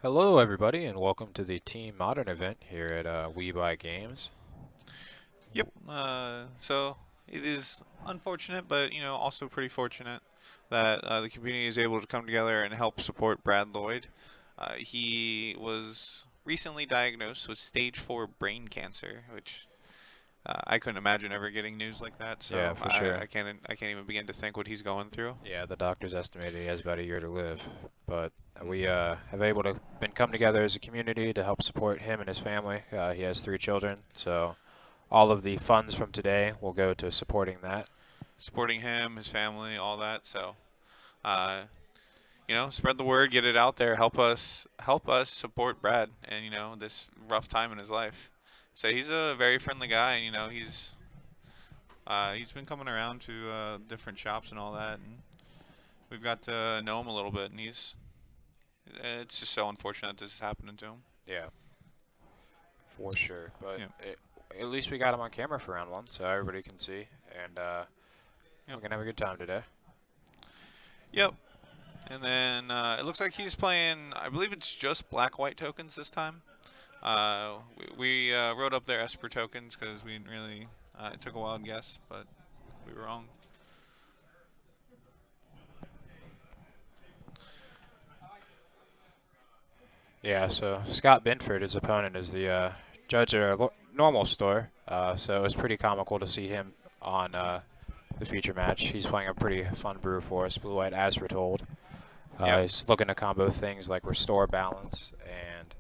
Hello, everybody, and welcome to the Team Modern event here at We Buy Games. Yep. So it is unfortunate, but also pretty fortunate that the community is able to come together and help support Brad Lloyd. He was recently diagnosed with stage 4 brain cancer, which I couldn't imagine ever getting news like that. Yeah, So for I, sure. I can't even begin to think what he's going through. Yeah, the doctors estimated he has about a year to live, but we Hmm. have able to been come together as a community to help support him and his family. He has 3 children, so all of the funds from today will go to supporting that. Supporting him, his family, all that. So uh, spread the word, get it out there, help us support Brad and this rough time in his life. So he's a very friendly guy, and he's been coming around to different shops and all that, and we've got to know him a little bit, and it's just so unfortunate this is happening to him. Yeah, for sure. But Yeah. at least we got him on camera for round 1, so everybody can see, and Yep. we're gonna have a good time today. Yep. And then it looks like he's playing. I believe it's just black-white tokens this time. We wrote up their Esper tokens because we didn't really. It took a wild guess, but we were wrong. Yeah, so Scott Binford, his opponent, is the judge at a normal store. So it was pretty comical to see him on the feature match. He's playing a pretty fun brew for us, Blue White as Foretold. Yep. He's looking to combo things like Restore Balance and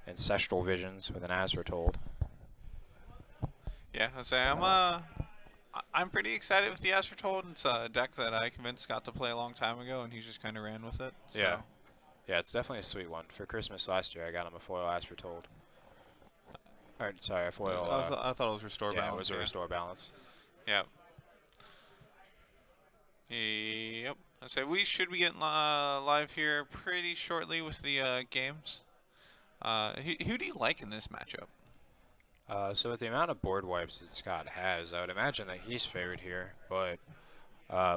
Ancestral Visions with an as Foretold. Yeah. I'm pretty excited with the Foretold. It's a deck that I convinced Scott to play a long time ago, and he just kind of ran with it. Yeah, So yeah, it's definitely a sweet one. For Christmas last year, I got him a foil as Foretold. Or, sorry, a foil, I thought it was Restore yeah, it Balance. was a Yeah. Restore Balance. Yep. Yep. I say we should be getting live here pretty shortly with the games. Who do you like in this matchup? So with the amount of board wipes that Scott has, I would imagine that he's favored here, but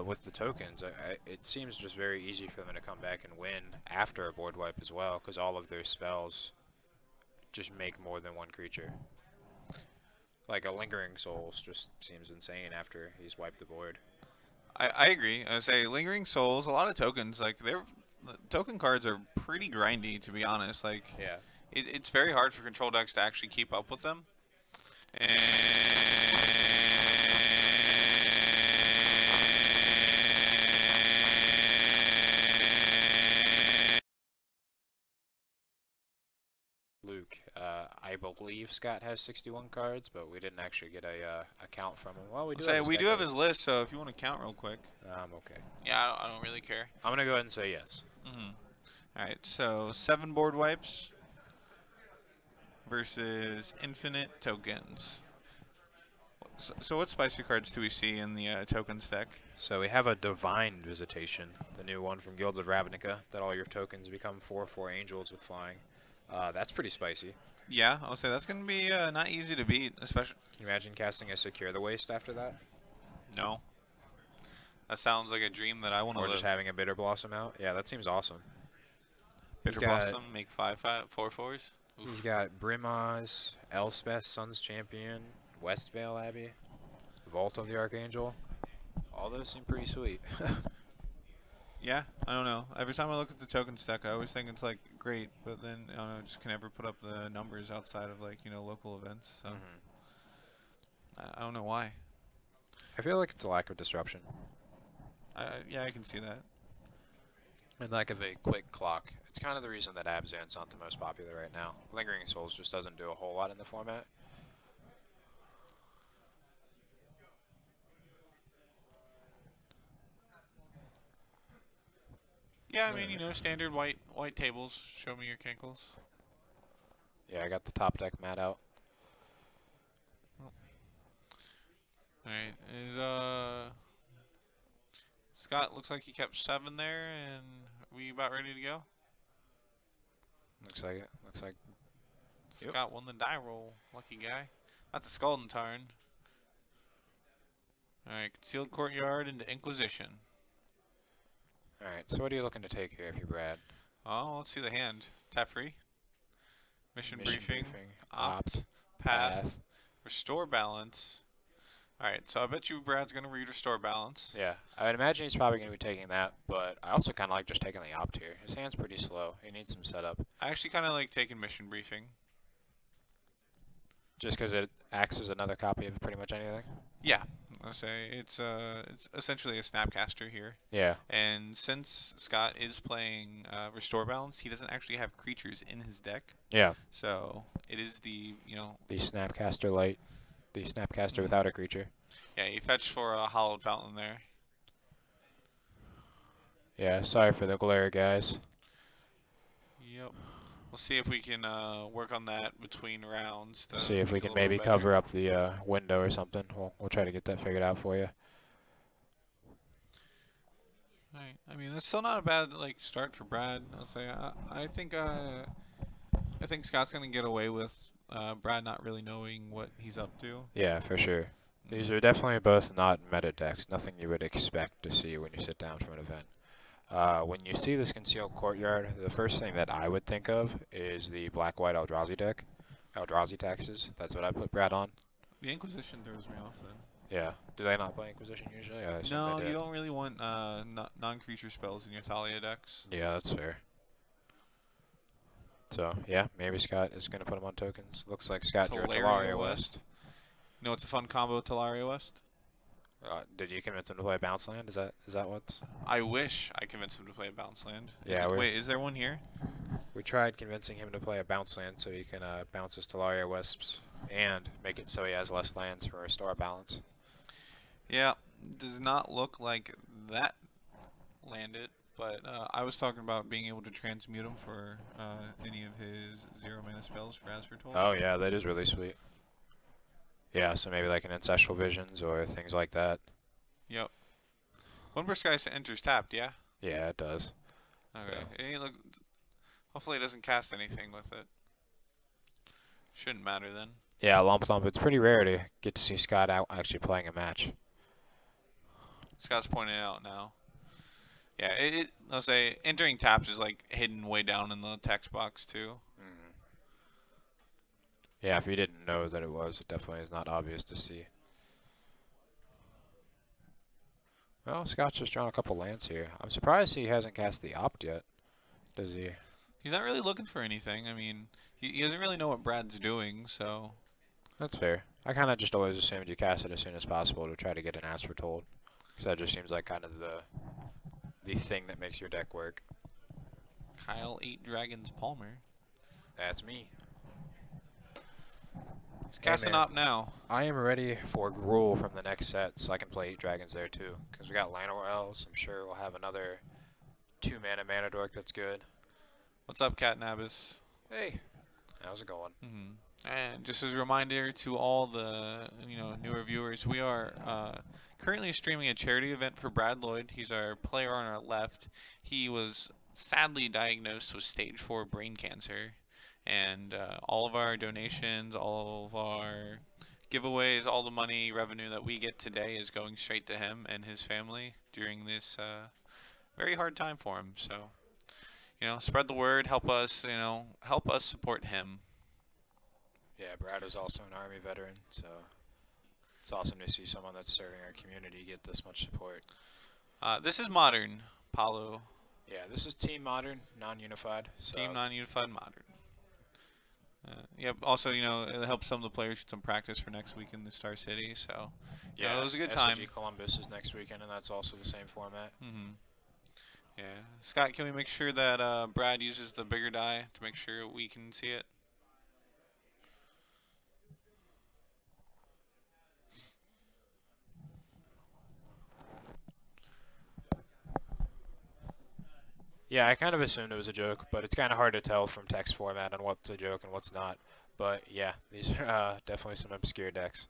with the tokens, it seems just very easy for them to come back and win after a board wipe as well, because all of their spells just make more than one creature. Like a Lingering Souls just seems insane after he's wiped the board. I agree. I say Lingering Souls, a lot of tokens. Like the token cards are pretty grindy, to be honest. Like Yeah. it's very hard for control decks to actually keep up with them. And Luke, I believe Scott has 61 cards, but we didn't actually get a count from him. Well, we do have say his we deck do have his list. list, so if you want to count real quick. Okay. Yeah, I don't really care. I'm gonna go ahead and say yes. All right, so 7 board wipes versus infinite tokens. So what spicy cards do we see in the tokens deck? So we have a Divine Visitation, the new one from Guilds of Ravnica, that all your tokens become 4/4 angels with flying. That's pretty spicy. Yeah, I'll say that's going to be not easy to beat, especially. Can you imagine casting a Secure the Waste after that? No, that sounds like a dream that I want to Or just live. having a Bitter Blossom out? Yeah, that seems awesome. He's Bitter got Blossom, make 4/4s. he's Oof. got Brimaz, Elspeth, Sun's Champion, Westvale Abbey, Vault of the Archangel. All those seem pretty sweet. Yeah, I don't know. Every time I look at the tokens deck, I always think it's like great, but then I don't know, just can never put up the numbers outside of like local events. So I don't know why. I feel like it's a lack of disruption. Yeah, I can see that. And lack of a quick clock. It's kind of the reason that Abzan's not the most popular right now. Lingering Souls just doesn't do a whole lot in the format. Yeah, I mean standard white tables. Show me your kinkles. Yeah, I got the top deck mat out. All right, is Scott looks like he kept 7 there, and are we about ready to go? Looks like it. Looks like. Yep. Scott won the die roll. Lucky guy. That's the Scalding Tarn. Alright, Concealed Courtyard into Inquisition. Alright, so what are you looking to take here if you're Brad? Oh, let's see the hand. Tap free. Mission briefing. Opt. Path. Restore balance. Alright, so I bet you Brad's going to read Restore balance. Yeah, I would imagine he's probably going to be taking that, but I also kind of like just taking the opt here. His hand's pretty slow. He needs some setup. I actually kind of like taking mission briefing. Just because it acts as another copy of pretty much anything? Yeah, I'll say it's essentially a Snapcaster here. Yeah. And since Scott is playing Restore balance, he doesn't actually have creatures in his deck. Yeah. So it is the, The Snapcaster Light. The Snapcaster without a creature. Yeah, you fetch for a Hollowed Fountain there. Yeah, sorry for the glare, guys. Yep. We'll see if we can work on that between rounds. To See if we can maybe cover up the window or something. We'll try to get that figured out for you. Right. I mean, that's still not a bad start for Brad. I'll say. I think Scott's gonna get away with Brad not really knowing what he's up to. Yeah, for sure. These are definitely both not meta decks. Nothing you would expect to see when you sit down for an event. When you see this Concealed Courtyard, the first thing that I would think of is the Black-White Eldrazi deck. Eldrazi taxes. That's what I put Brad on. The Inquisition throws me off then. Yeah. Do they not play Inquisition usually? No, you don't really want non-creature spells in your Thalia decks. Yeah, that's fair. So, yeah, maybe Scott is going to put him on tokens. Looks like Scott drew a Talaria West. You know what's a fun combo, Talaria West? Did you convince him to play Bounce Land? Is that what's... I wish I convinced him to play a Bounce Land. Wait, is there one here? We tried convincing him to play a Bounce Land so he can bounce his Talaria Wisps and make it so he has less lands for Restore balance. Yeah, does not look like that landed, but I was talking about being able to transmute him for any of his 0-mana spells for Foretold. Oh yeah, that is really sweet. Yeah, so maybe like an Ancestral Visions or things like that. Yep. Windburst Geist enters tapped, yeah? Yeah, it does. Okay. Hey, look, hopefully it doesn't cast anything with it. Shouldn't matter then. Yeah, Lump Thump. It's pretty rare to get to see Scott out actually playing a match. Scott's pointing it out now. Yeah, I'll say entering taps is like hidden way down in the text box too. Yeah, if you didn't know that it was, it definitely is not obvious to see. Well, Scott's just drawn a couple lands here. I'm surprised he hasn't cast the Opt yet. Does he? He's not really looking for anything. I mean, he doesn't really know what Brad's doing, so... That's fair. I kind of just always assumed you cast it as soon as possible to try to get an Esper Foretold. Because that just seems like kind of the thing that makes your deck work. Kyle 8 Dragons Palmer. That's me. He's casting up now. I am ready for Gruul from the next set, so I can play 8 Dragons there too. Because we got Llanowar Elves. I'm sure we'll have another 2-mana Mana Dork that's good. What's up, Cat Nabis? Hey, how's it going? And just as a reminder to all the newer viewers, we are currently streaming a charity event for Brad Lloyd. He's our player on our left. He was sadly diagnosed with stage 4 brain cancer, and all of our donations, all of our giveaways, all the money revenue that we get today is going straight to him and his family during this very hard time for him. So, spread the word, help us support him. Yeah, Brad is also an Army veteran, so it's awesome to see someone that's serving our community get this much support. This is Modern, Paulo. Yeah, this is Team Modern, non-unified. So. Team non-unified Modern. Yep. Also, it helps some of the players get some practice for next week in the Star City. So, yeah, it was a good time. SG Columbus is next weekend, and that's also the same format. Yeah. Scott, can we make sure that Brad uses the bigger die to make sure we can see it? Yeah, I kind of assumed it was a joke, but it's kind of hard to tell from text format on what's a joke and what's not. But yeah, these are definitely some obscure decks.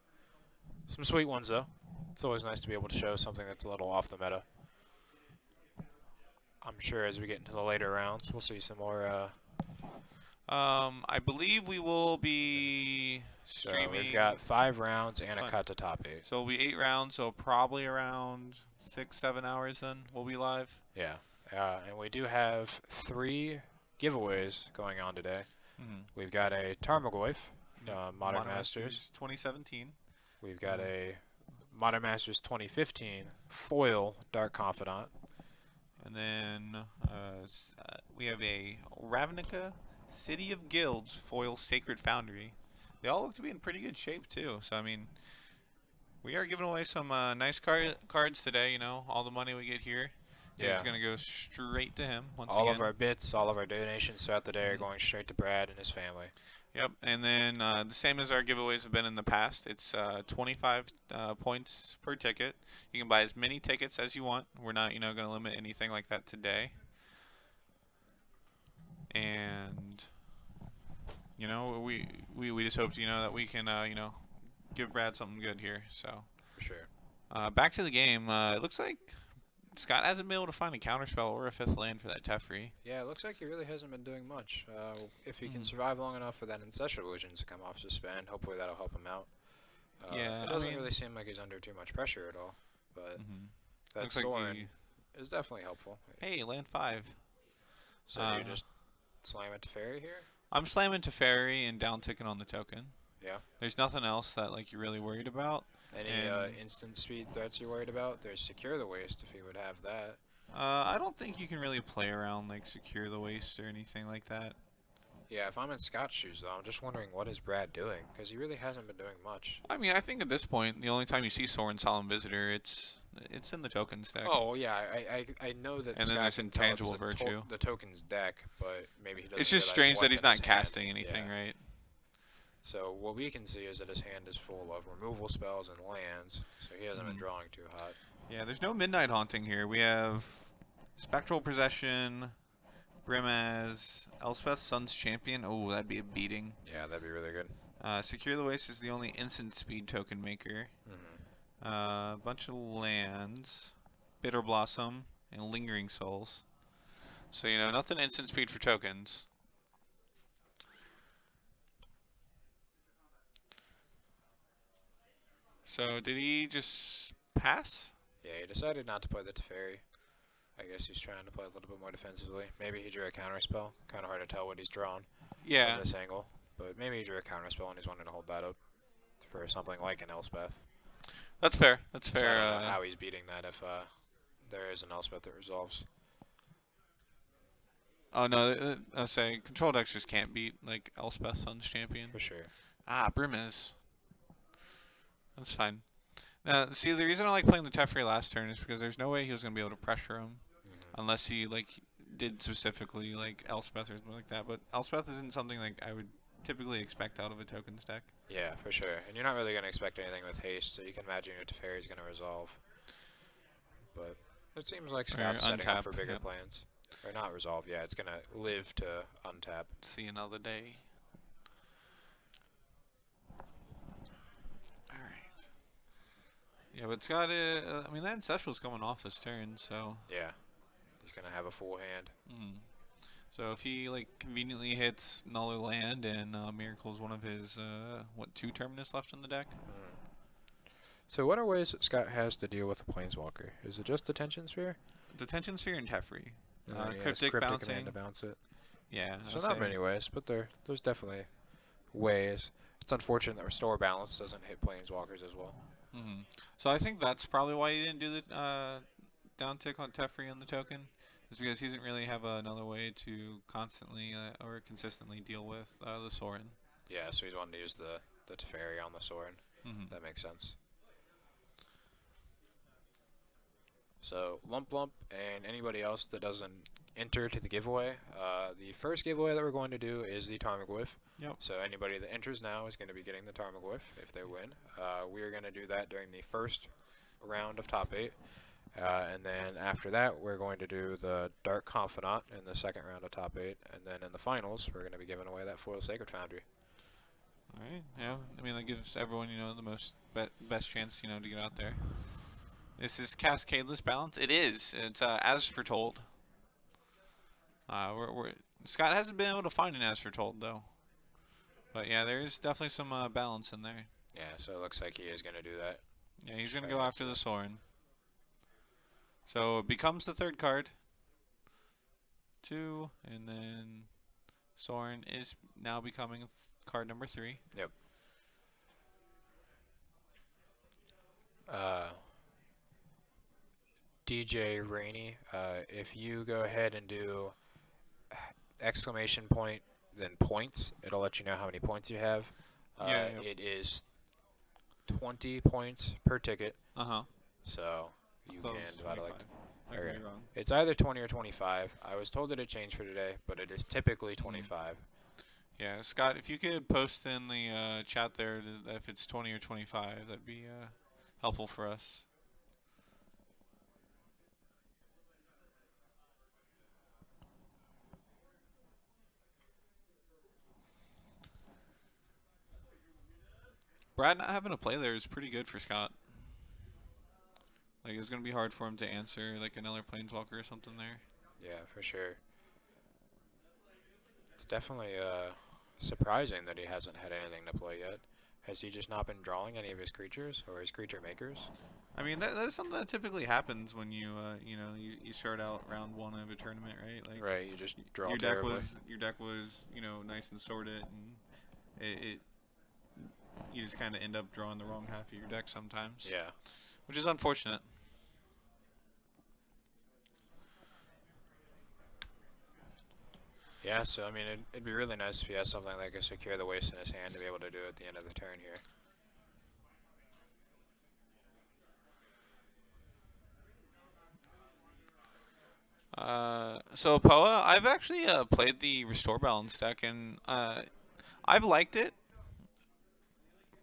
Some sweet ones, though. It's always nice to be able to show something that's a little off the meta. I'm sure as we get into the later rounds, we'll see some more. I believe we will be streaming. So we've got 5 rounds and a cut to top 8. So it'll be 8 rounds, so probably around 6-7 hours then we'll be live. Yeah. And we do have 3 giveaways going on today. Mm-hmm. We've got a Tarmogoyf from Modern Modern Masters. 2017. We've got a Modern Masters 2015 foil Dark Confidant. And then we have a Ravnica City of Guilds foil Sacred Foundry. They all look to be in pretty good shape too. So I mean, we are giving away some nice cards today. You know, all the money we get here is going to go straight to him once again. All of our bits, all of our donations throughout the day are going straight to Brad and his family. Yep, and then the same as our giveaways have been in the past. It's 25 points per ticket. You can buy as many tickets as you want. We're not, going to limit anything like that today. And we just hope that we can give Brad something good here. So for sure. Back to the game. It looks like Scott hasn't been able to find a counterspell or a 5th land for that Teferi. Yeah, it looks like he really hasn't been doing much. If he can survive long enough for that Ancestral Illusions to come off suspend, hopefully that'll help him out. Yeah, it doesn't really seem like he's under too much pressure at all, but that Sorin is definitely helpful. Hey, land 5. So you just slam it to Teferi here? I'm slamming to Teferi and down ticking on the token. Yeah. There's nothing else that you're really worried about. Any instant speed threats you're worried about? There's Secure the Waste if he would have that. I don't think you can really play around Secure the Waste or anything like that. Yeah, if I'm in Scott's shoes though, I'm just wondering what is Brad doing, because he really hasn't been doing much. I mean, I think at this point, the only time you see Sorin Solemn Visitor, it's in the tokens deck. Oh yeah, I know that. And Scott then there's can Intangible tell it's Virtue. The tokens deck, but maybe he doesn't. It's just strange that he's not casting anything, right? So what we can see is that his hand is full of removal spells and lands, so he hasn't been drawing too hot. Yeah, there's no Midnight Haunting here. We have Spectral Possession, Brimaz, Elspeth, Sun's Champion. Oh, that'd be a beating. Yeah, that'd be really good. Secure the Waste is the only instant speed token maker. Bunch of lands, Bitter Blossom, and Lingering Souls. So, nothing instant speed for tokens. So, did he just pass? Yeah, he decided not to play the Teferi. I guess he's trying to play a little bit more defensively. Maybe he drew a counterspell. Kind of hard to tell what he's drawn from this angle. But maybe he drew a counterspell and he's wanting to hold that up for something like an Elspeth. That's fair. That's fair. So I don't know how he's beating that if there is an Elspeth that resolves. Oh, no. I'll say control decks just can't beat, Elspeth, Sun's Champion. For sure. Brimaz. That's fine. See, the reason I like playing the Teferi last turn is because there's no way he was going to be able to pressure him unless he, did specifically, Elspeth or something like that. But Elspeth isn't something, I would typically expect out of a tokens deck. Yeah, for sure. And you're not really going to expect anything with haste, so you can imagine your Teferi is going to resolve. But it seems like Scott's setting up for bigger plans. Or not resolve, yeah. It's going to live to untap. See another day. Yeah, but Scott, I mean, that Ancestral's coming off this turn, so... Yeah, he's going to have a full hand. So if he, conveniently hits Null or Land and Miracle's one of his, 2 Terminus left in the deck? So what are ways that Scott has to deal with a Planeswalker? Is it just Detention Sphere? Detention Sphere and Teferi. Cryptic bouncing. Command to bounce it. Yeah. So not many ways, but there's definitely ways. It's unfortunate that Restore Balance doesn't hit Planeswalkers as well. So I think that's probably why he didn't do the down tick on Teferi on the token, is because he doesn't really have another way to constantly or consistently deal with the Sorin. Yeah, so he's wanting to use the Teferi on the Sorin. That makes sense. So Lump and anybody else that doesn't enter to the giveaway, the first giveaway that we're going to do is the Tarmogoyf. Yep. So anybody that enters now is going to be getting the Tarmogoyf if they win. We are going to do that during the first round of top 8. And then after that, we're going to do the Dark Confidant in the second round of top 8. And then in the finals, we're going to be giving away that foil Sacred Foundry. All right. Yeah. I mean, that gives everyone, the best chance, to get out there. This is Cascadeless Balance. It is. It's as foretold. Scott hasn't been able to find an as foretold though. But yeah, there is definitely some balance in there. Yeah, so it looks like he is going to do that. Yeah, he's going to go after the Sorin. So it becomes the third card. 2, and then Soren is now becoming card number 3. Yep. DJ Rainey, if you go ahead and do exclamation point, then points, it'll let you know how many points you have. Yeah, yep. It is 20 points per ticket. So you can divide it like. Okay. It's either 20 or 25. I was told that it changed for today, but it is typically 25. Yeah, Scott, if you could post in the chat there if it's 20 or 25, that'd be helpful for us. Brad not having to play there is pretty good for Scott. Like, it's going to be hard for him to answer, like, another Planeswalker or something there. Yeah, for sure. It's definitely surprising that he hasn't had anything to play yet. Has he just not been drawing any of his creatures or his creature makers? I mean, that's something that typically happens when you, you start out round 1 of a tournament, right? Like, right, you just draw your terribly. Your deck was, nice and sorted, and you just kind of end up drawing the wrong half of your deck sometimes. Yeah. Which is unfortunate. Yeah, so I mean, it'd be really nice if he has something like a Secure the Waste in his hand to be able to do at the end of the turn here. So Poa, I've actually played the Restore Balance deck, and I've liked it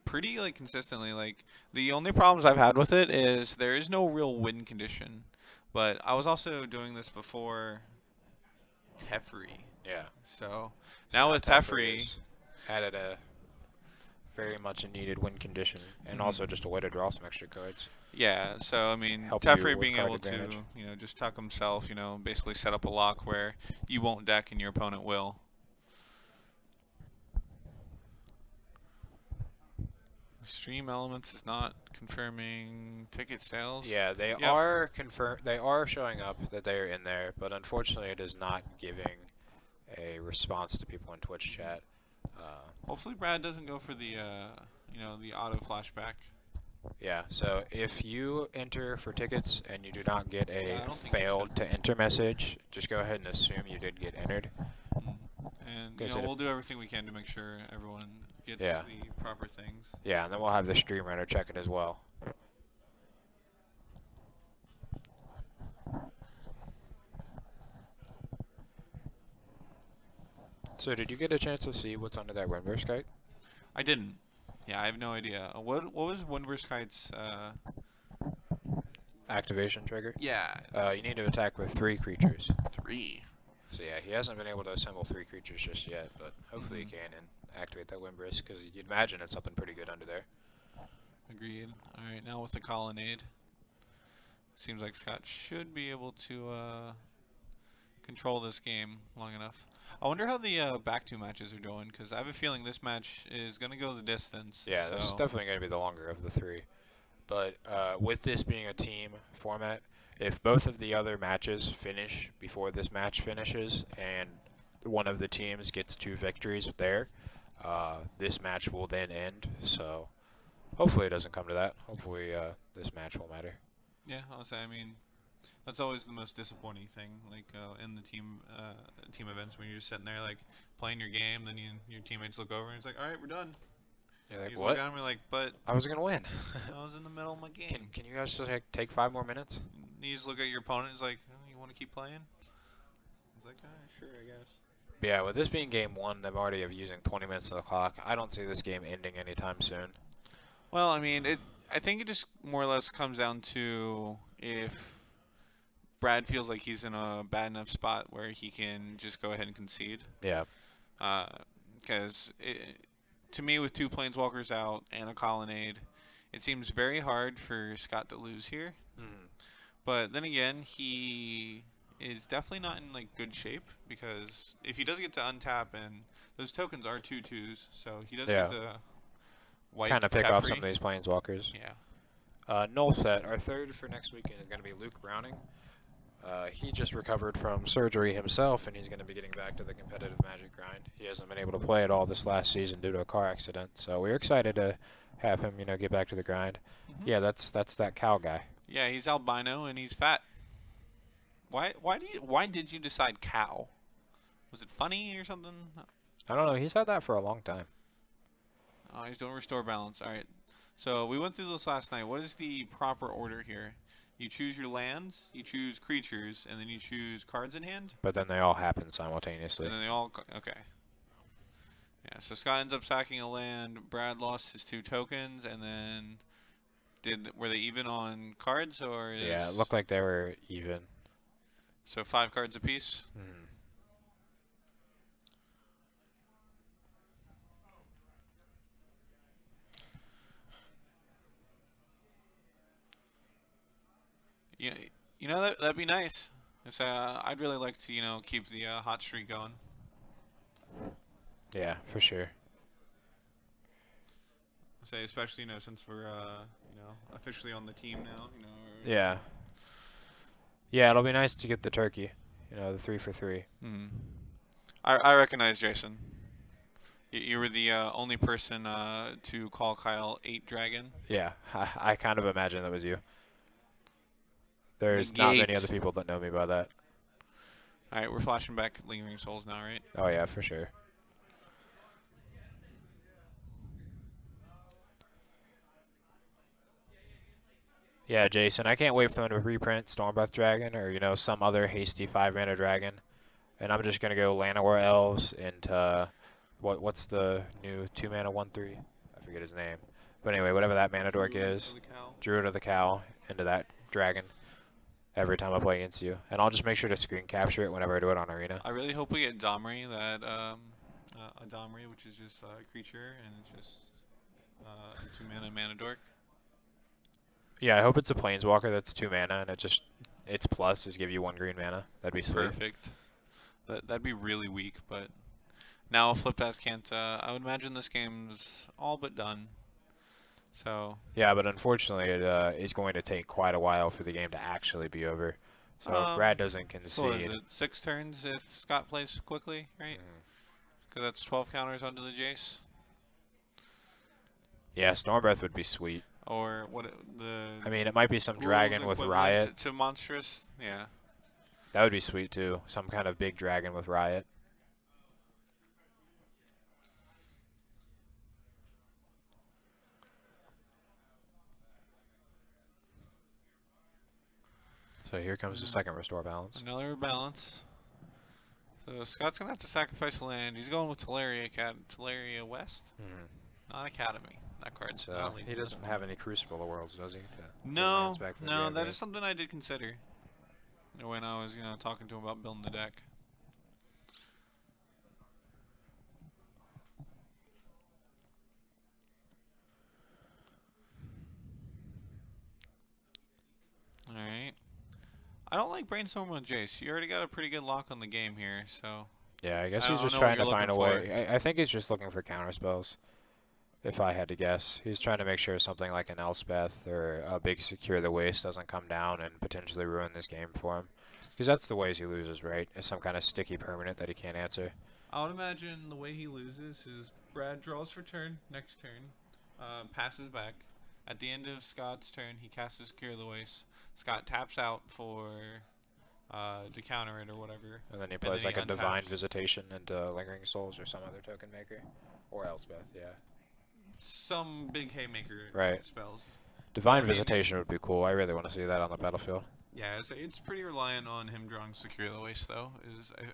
pretty consistently. Like, the only problems I've had with it is there is no real win condition. But I was also doing this before Teferi. Yeah. So now with Teferi, added a very much needed win condition, and also just a way to draw some extra cards. Yeah, so I mean, Teferi being able to, just tuck himself, basically set up a lock where you won't deck and your opponent will. Stream Elements is not confirming ticket sales. Yeah, they are They are showing up that they are in there, but unfortunately, it is not giving a response to people in Twitch chat. Hopefully, Brad doesn't go for the the auto flashback. Yeah, so if you enter for tickets and you do not get a failed to enter message, just go ahead and assume you did get entered. And we'll do everything we can to make sure everyone gets the proper things. Yeah, and then we'll have the stream runner check it as well. So did you get a chance to see what's under that Windburst kite? I didn't. Yeah, I have no idea. What was Windburst kite's activation trigger? Yeah. You need to attack with 3 creatures. 3. So yeah, he hasn't been able to assemble 3 creatures just yet, but hopefully he can and activate that Windburst, because you'd imagine it's something pretty good under there. Agreed. All right, now with the colonnade, seems like Scott should be able to control this game long enough. I wonder how the back 2 matches are going, because I have a feeling this match is going to go the distance. Yeah, this is definitely going to be the longer of the 3. But with this being a team format, if both of the other matches finish before this match finishes and one of the teams gets 2 victories there, this match will then end. So hopefully it doesn't come to that. Hopefully this match will matter. Yeah, I'll say, I mean, that's always the most disappointing thing, like in the team events, when you're just sitting there like playing your game, then your teammates look over and it's like, all right, we're done. You're like, you what? Look at them, you're like, but I was gonna win. I was in the middle of my game. Can you guys just take 5 more minutes? You just look at your opponent and it's like, oh, you want to keep playing? It's like, sure, I guess. But yeah, with this being game 1, they've already using 20 minutes of the clock. I don't see this game ending anytime soon. Well, I mean, I think it just more or less comes down to if Brad feels like he's in a bad enough spot where he can just go ahead and concede. Yeah. Because to me, with 2 Planeswalkers out and a colonnade, it seems very hard for Scott to lose here. Mm-hmm. But then again, he is definitely not in good shape, because if he does get to untap, and those tokens are 2/2s, so he does get to wipe kind of pick Teferi off some of these Planeswalkers. Yeah. Null set. Our third for next weekend is going to be Luke Browning. He just recovered from surgery himself, and he's going to be getting back to the competitive Magic grind. He hasn't been able to play at all this last season due to a car accident, so we're excited to have him, get back to the grind. Yeah, that's that cow guy. Yeah, he's albino and he's fat. Why did you decide cow? Was it funny or something? I don't know. He's had that for a long time. Oh, he's doing restore balance. All right. So we went through this last night. What is the proper order here? You choose your lands, you choose creatures, and then you choose cards in hand. But then they all happen simultaneously. And then they all okay. Yeah. So Scott ends up sacking a land. Brad lost his 2 tokens, and then were they even on cards or? Yeah, it looked like they were even. So 5 cards apiece. Hmm. Yeah, that'd be nice. I'd really like to keep the hot streak going. Yeah, for sure. Say especially since we're officially on the team now. Yeah. Yeah, it'll be nice to get the turkey. The 3 for 3. Mm-hmm. I recognize Jason. You were the only person to call Kyle 8 dragon. Yeah, I kind of imagine that was you. There's not many other people that know me by that. All right, we're flashing back Lingering Souls now, right? Oh yeah, for sure. Yeah, Jason, I can't wait for them to reprint Stormbreath Dragon or, some other hasty 5-mana dragon. And I'm just going to go Llanowar Elves into, what's the new 2-mana 1/3? I forget his name. But anyway, whatever that mana dork is, Druid of the Cow, into that dragon every time I play against you. And I'll just make sure to screen capture it whenever I do it on Arena. I really hope we get Domri, a Domri, which is just a creature, and it's just a 2-mana mana dork. Yeah, I hope it's a Planeswalker that's 2 mana, and its plus is give you 1 green mana. That'd be sweet. Perfect. That'd be really weak, but now Flipcast can't. I would imagine this game's all but done. So. Yeah, but unfortunately, it is going to take quite a while for the game to actually be over. So if Brad doesn't concede, so what is it? 6 turns if Scott plays quickly, right? Because that's 12 counters onto the Jace. Yeah, Stormbreath would be sweet. Or what? I mean, it might be some dragon with Riot. To monstrous, yeah. That would be sweet too. Some kind of big dragon with Riot. So here comes the second restore balance. Another balance. So Scott's gonna have to sacrifice a land. He's going with Teleria West, not Academy. That card's so he doesn't have any Crucible of Worlds, does he? No, that is something I did consider when I was talking to him about building the deck. All right. I don't like brainstorming with Jace. You already got a pretty good lock on the game here, so. Yeah, I guess he's just trying to find a way. I think he's just looking for counter spells. If I had to guess, he's trying to make sure something like an Elspeth or a big Secure the Waste doesn't come down and potentially ruin this game for him. Because that's the ways he loses, right? Is some kind of sticky permanent that he can't answer. I would imagine the way he loses is Brad draws for turn, next turn, passes back. At the end of Scott's turn, he casts a Secure the Waste. Scott taps out to counter it or whatever. And then he plays like a Divine Visitation into Lingering Souls or some other token maker. Or Elspeth, yeah. Some big haymaker spells. Divine Visitation would be cool. I really want to see that on the battlefield. Yeah, it's pretty reliant on him drawing Secure the Waste, though.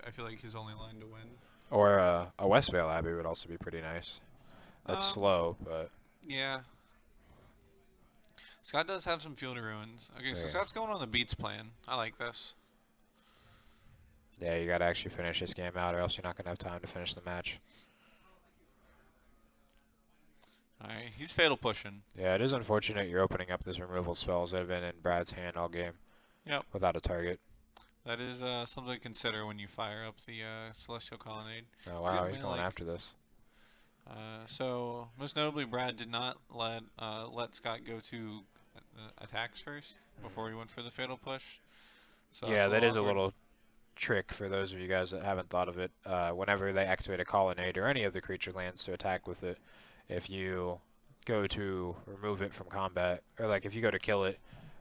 I feel like his only line to win. Or a Westvale Abbey would also be pretty nice. That's slow, but... Yeah. Scott does have some Field of Ruins. Okay, so Scott's going on the Beats plan. I like this. Yeah, you got to actually finish this game out, or else you're not going to have time to finish the match. Alright, he's Fatal pushing. Yeah, it is unfortunate you're opening up this removal spells that have been in Brad's hand all game. Yep. Without a target. That is something to consider when you fire up the Celestial Colonnade. Oh wow, he's going after this. So most notably, Brad did not let Scott go to attacks first before he went for the Fatal push. So Yeah, that's that is a awkward. little trick for those of you guys that haven't thought of it. Whenever they activate a colonnade or any of the creature lands to attack with it, if you go to remove it from combat, or like if you go to kill it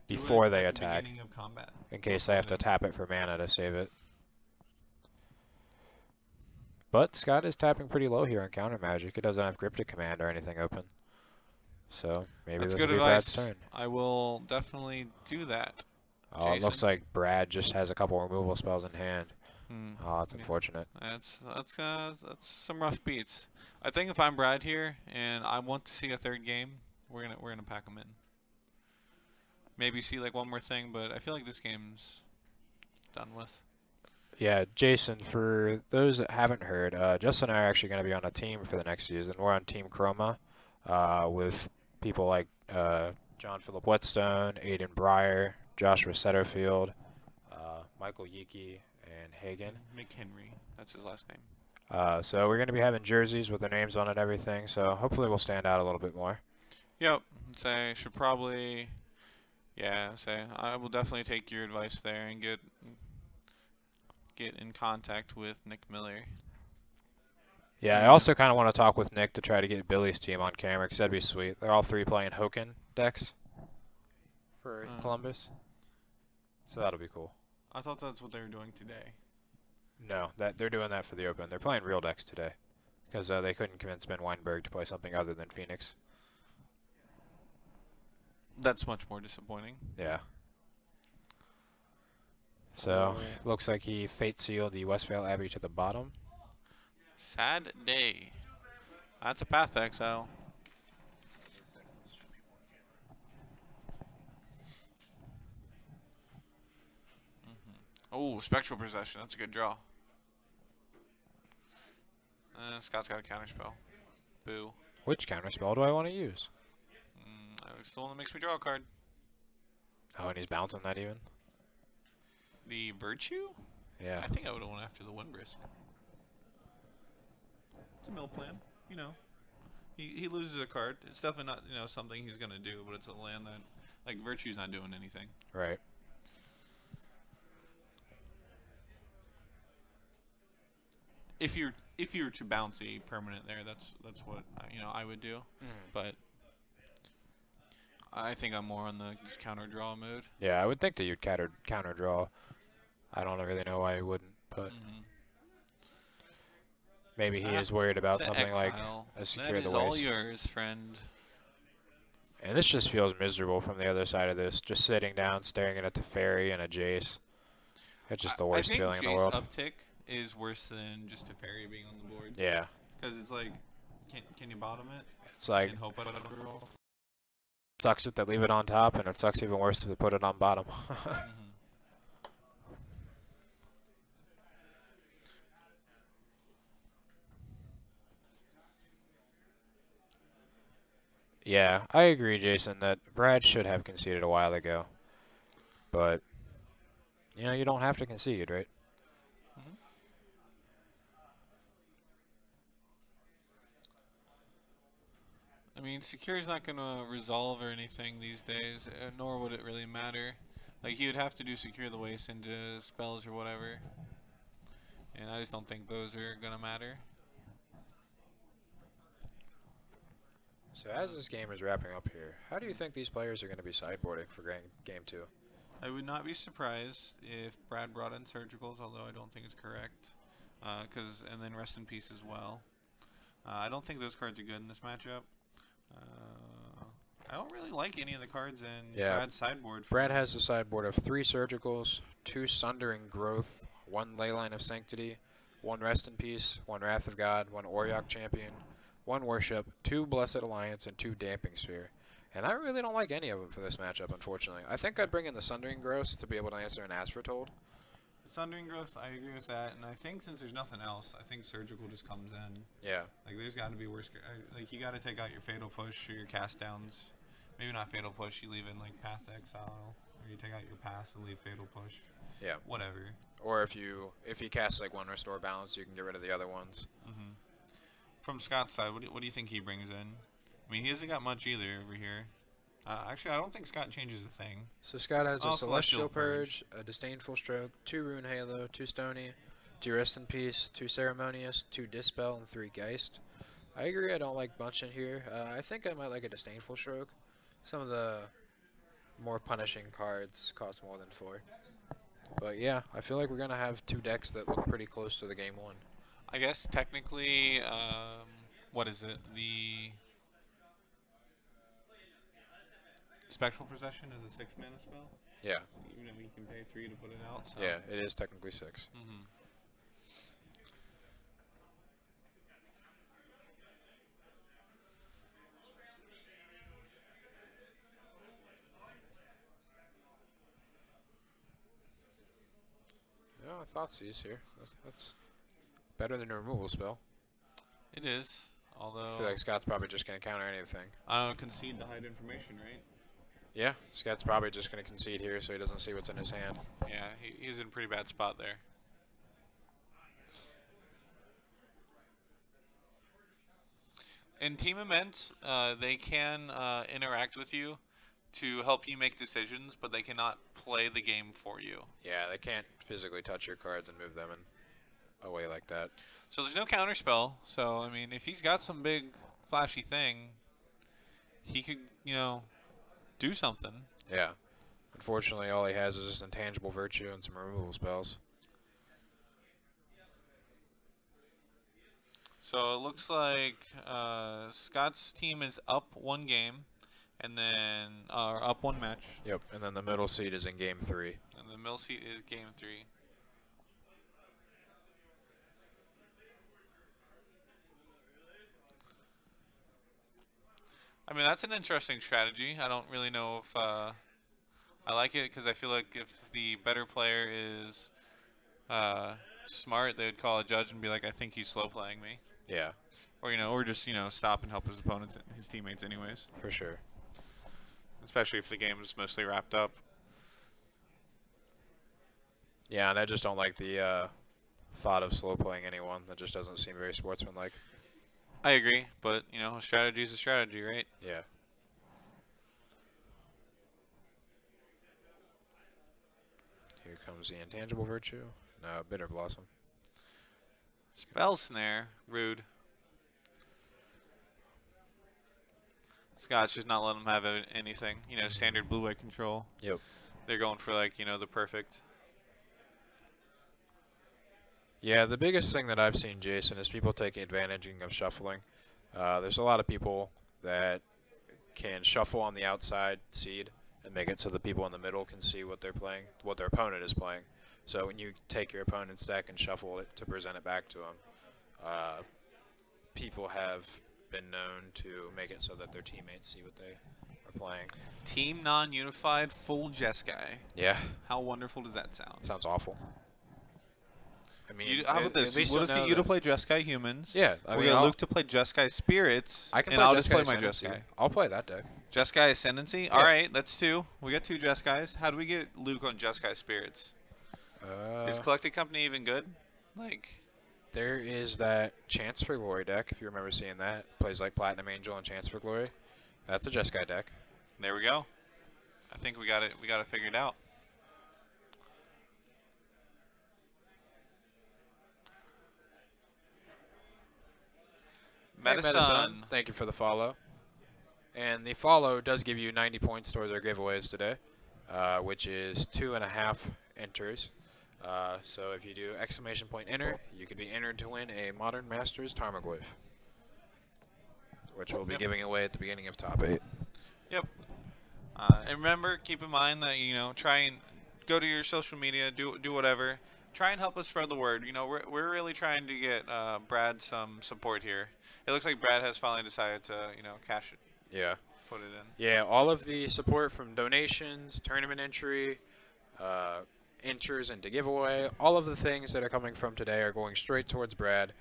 Do it before they at the attack, beginning of combat. in case they Before have to they. tap it for mana to save it. But Scott is tapping pretty low here on counter magic. It doesn't have Cryptic Command or anything open. So maybe That's this will good be Brad's advice. turn. I will definitely do that. Oh, it looks Jason. like Brad just has a couple removal spells in hand. Hmm. Oh, that's Yeah. unfortunate. That's some rough beats. I think if I'm Brad here and I want to see a third game, we're gonna pack them in. Maybe see like one more thing, but I feel like this game's done with. Yeah, Jason, for those that haven't heard, Justin and I are actually going to be on a team for the next season. We're on Team Chroma with people like John Philip Whetstone, Aiden Breyer, Joshua Setterfield, Michael Yeeke, and Hagen. McHenry, that's his last name. So we're going to be having jerseys with their names on it and everything, so hopefully we'll stand out a little bit more. Yep. Say should probably. Yeah. Say I will definitely take your advice there and get in contact with Nick Miller. Yeah, I also kind of want to talk with Nick to try to get Billy's team on camera, because that'd be sweet. They're all three playing Hoken decks for Columbus, so that'll be cool. I thought that's what they were doing today. No, they're doing that for the Open. They're playing real decks today, because they couldn't convince Ben Weinberg to play something other than Phoenix. That's much more disappointing. Yeah. So, looks like he fate sealed the Westvale Abbey to the bottom. Sad day. That's a path exile. Oh, Spectral Possession. That's a good draw. Scott's got a counterspell. Boo. Which counterspell do I want to use? It's the one that makes me draw a card. Oh, and he's bouncing that even? The Virtue? Yeah. I think I would have went after the Windbrisk. It's a mill plan. You know. He loses a card. It's definitely not, something he's going to do, but it's a land that, like, Virtue's not doing anything. Right. If you're to bounce a permanent there, that's what I would do. But I think I'm more on the just counter draw mode. Yeah, I would think that you'd counter draw. I don't really know why he wouldn't, but maybe he is worried about something like a Secure the Waste. That is all yours, friend. And this just feels miserable from the other side of this. Just sitting down, staring at a Teferi and a Jace. It's just the worst feeling in the world. I think Jace uptick is worse than just Teferi being on the board. Yeah. Because it's like, can you bottom it? It's like, And hope I don't roll? sucks it that leave it on top, and it sucks even worse if they put it on bottom. Yeah, I agree, Jason, that Brad should have conceded a while ago. But, you don't have to concede, right? I mean, Secure's not going to resolve or anything these days, nor would it really matter. Like, he would have to do Secure the Waste into spells or whatever. And I just don't think those are going to matter. So as this game is wrapping up here, how do you think these players are going to be sideboarding for game 2? I would not be surprised if Brad brought in Surgicals, although I don't think it's correct. And then Rest in Peace as well. I don't think those cards are good in this matchup. I don't really like any of the cards in Brad's sideboard. Brad has a sideboard of 3 Surgicals, 2 Sundering Growth, 1 Leyline of Sanctity, 1 Rest in Peace, 1 Wrath of God, 1 Auriok Champion, 1 Worship, 2 Blessed Alliance, and 2 Damping Sphere. And I really don't like any of them for this matchup, unfortunately. I think I'd bring in the Sundering Growth to be able to answer an Foretold. Sundering Growth, I agree with that, and I think since there's nothing else, I think Surgical just comes in. Yeah. Like, there's got to be worse. Like, you got to take out your Fatal Push or your Cast Downs. Maybe not Fatal Push, you leave in, like, Path to Exile. Or you take out your Pass and leave Fatal Push. Yeah. Whatever. Or if he casts, like, 1 Restore Balance, you can get rid of the other ones. From Scott's side, what do you think he brings in? I mean, he hasn't got much either over here. Actually, I don't think Scott changes a thing. So Scott has a Oh, Celestial Purge, a Disdainful Stroke, 2 Rune Halo, 2 Stony, 2 Rest in Peace, 2 Ceremonious, 2 Dispel, and 3 Geist. I agree I don't like bunching here. I think I might like a Disdainful Stroke. Some of the more punishing cards cost more than 4. But yeah, I feel like we're going to have 2 decks that look pretty close to the game 1. I guess technically, what is it? The Spectral Possession is a 6-mana spell. Yeah. Even though you can pay 3 to put it out. So. Yeah, it is technically 6. Mm-hmm. Yeah, I thought Seize here. That's better than a removal spell. It is, although I feel like Scott's probably just going to counter anything. I don't concede to hide information, right? Yeah, Scott's probably just going to concede here so he doesn't see what's in his hand. Yeah, he's in a pretty bad spot there. In team events, they can interact with you to help you make decisions, but they cannot play the game for you. Yeah, they can't physically touch your cards and move them in a way like that. So there's no counter spell. So, I mean, if he's got some big flashy thing, he could, you know, do something. Yeah. Unfortunately, all he has is just Intangible Virtue and some removal spells. So it looks like Scott's team is up 1 game, and then up 1 match. Yep, and then the middle seat is in game 3. And the middle seat is game 3. I mean, that's an interesting strategy. I don't really know if I like it, because I feel like if the better player is smart, they would call a judge and be like, I think he's slow playing me. Yeah. Or, you know, or just, you know, stop and help his opponents, his teammates anyways. For sure. Especially if the game is mostly wrapped up. Yeah, and I just don't like the thought of slow playing anyone. That just doesn't seem very sportsmanlike. I agree, but, you know, a strategy is a strategy, right? Yeah. Here comes the Intangible Virtue. No, Bitter Blossom. Spell Snare, rude. Scott's just not letting them have anything. You know, standard blue-white control. Yep. They're going for, like, you know, the perfect. Yeah, the biggest thing that I've seen, Jason, is people taking advantage of shuffling. There's a lot of people that can shuffle on the outside seed and make it so the people in the middle can see what they're playing, what their opponent is playing. So when you take your opponent's deck and shuffle it to present it back to them, people have been known to make it so that their teammates see what they are playing. Team non-unified full Jeskai. Yeah. How wonderful does that sound? Sounds awful. I mean, how about this? We'll just get you to play Jeskai humans. Yeah. We'll get Luke to play Jeskai spirits. I can and play I'll just play my Ascendancy. Jeskai. I'll play that deck. Jeskai Ascendancy? Yeah. All right, that's 2. We got 2 Jeskais. How do we get Luke on Jeskai spirits? Is Collected Company even good? Like, there is that Chance for Glory deck, if you remember seeing that. Plays like Platinum Angel and Chance for Glory. That's a Jeskai deck. there we go. I think we got it. We got it figured out. Medicine. Thank you for the follow. And the follow does give you 90 points towards our giveaways today, which is 2.5 enters. So if you do ! enter, you could be entered to win a Modern Masters Tarmogoyf, which we'll be giving away at the beginning of top 8. Yep. And remember, keep in mind that, you know, try and go to your social media, do whatever. Try and help us spread the word. You know, we're really trying to get Brad some support here. It looks like Brad has finally decided to, you know, cash it. Yeah. Put it in. Yeah, all of the support from donations, tournament entry, enters into giveaway, all of the things that are coming from today are going straight towards Brad.